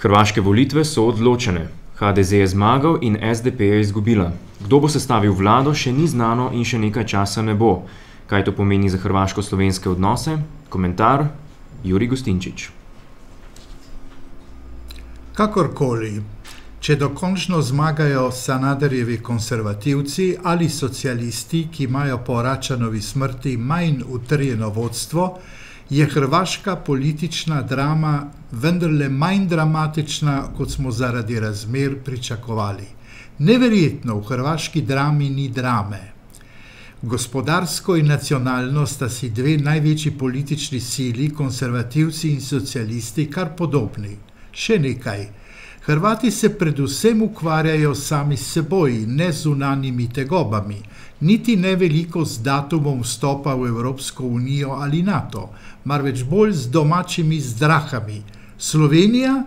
Hrvaške volitve so odločene. HDZ je zmagal in SDP je izgubila. Kdo bo sestavil vlado, še ni znano in še nekaj časa ne bo. Kaj to pomeni za hrvaško-slovenske odnose? Komentar Jurij Gustinčič. Kakorkoli, če dokončno zmagajo Sanaderjevi konservativci ali socialisti, ki imajo po Račanovi smrti manj utrjeno vodstvo, je hrvaška politična drama vendarle manj dramatična, kot smo zaradi razmer pričakovali. Neverjetno, v hrvaški drami ni drame. Gospodarsko in nacionalno sta si dve največji politični sili, konservativci in socialisti, kar podobni. Še nekaj. Hrvati se predvsem ukvarjajo sami s seboj, ne z zunanjimi tegobami, niti ne veliko z datumom vstopa v Evropsko unijo ali NATO, marveč bolj z domačimi zdrahami. Slovenija?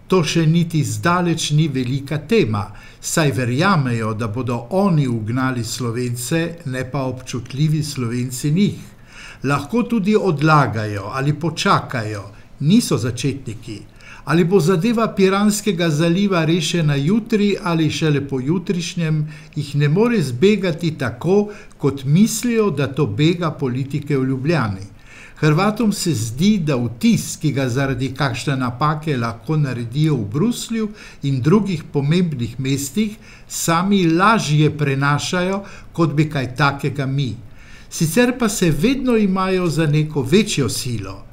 To še niti zdaleč ni velika tema, saj verjamejo, da bodo oni ugnali Slovence, ne pa občutljivi Slovenci njih. Lahko tudi odlagajo ali počakajo, niso začetniki. Ali bo zadeva Piranskega zaliva rešena jutri ali šele po jutrišnjem, jih ne more zbegati tako, kot mislijo, da to bega politike v Ljubljani. Hrvatom se zdi, da vtis, ki ga zaradi kakšne napake lahko naredijo v Bruslju in drugih pomembnih mestih, sami lažje prenašajo, kot bi kaj takega mi. Sicer pa se vedno imajo za neko večjo silo.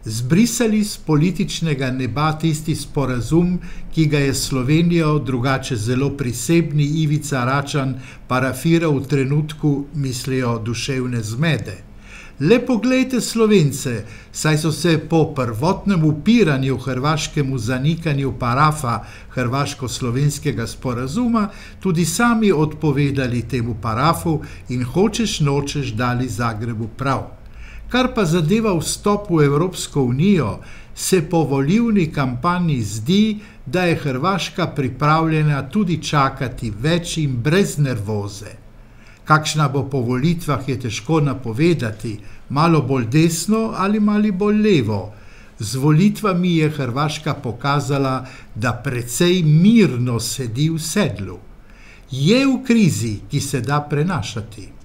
Zbrisali z političnega neba tisti sporazum, ki ga je Slovenijo, drugače zelo prisebni Ivica Račan, parafiral v trenutku, mislijo, duševne zmede. Le poglejte Slovence, saj so se po prvotnem upiranju hrvaškemu zanikanju parafa hrvaško-slovenskega sporazuma tudi sami odpovedali temu parafu in hočeš nočeš dali Zagrebu prav. Kar pa zadeva vstop v Evropsko unijo, se po volilni kampanji zdi, da je Hrvaška pripravljena tudi čakati več in brez nervoze. Kakšna bo po volitvah, je težko napovedati, malo bolj desno ali malo bolj levo. Z volitvami je Hrvaška pokazala, da precej mirno sedi v sedlu. Je v krizi, ki se da prenašati.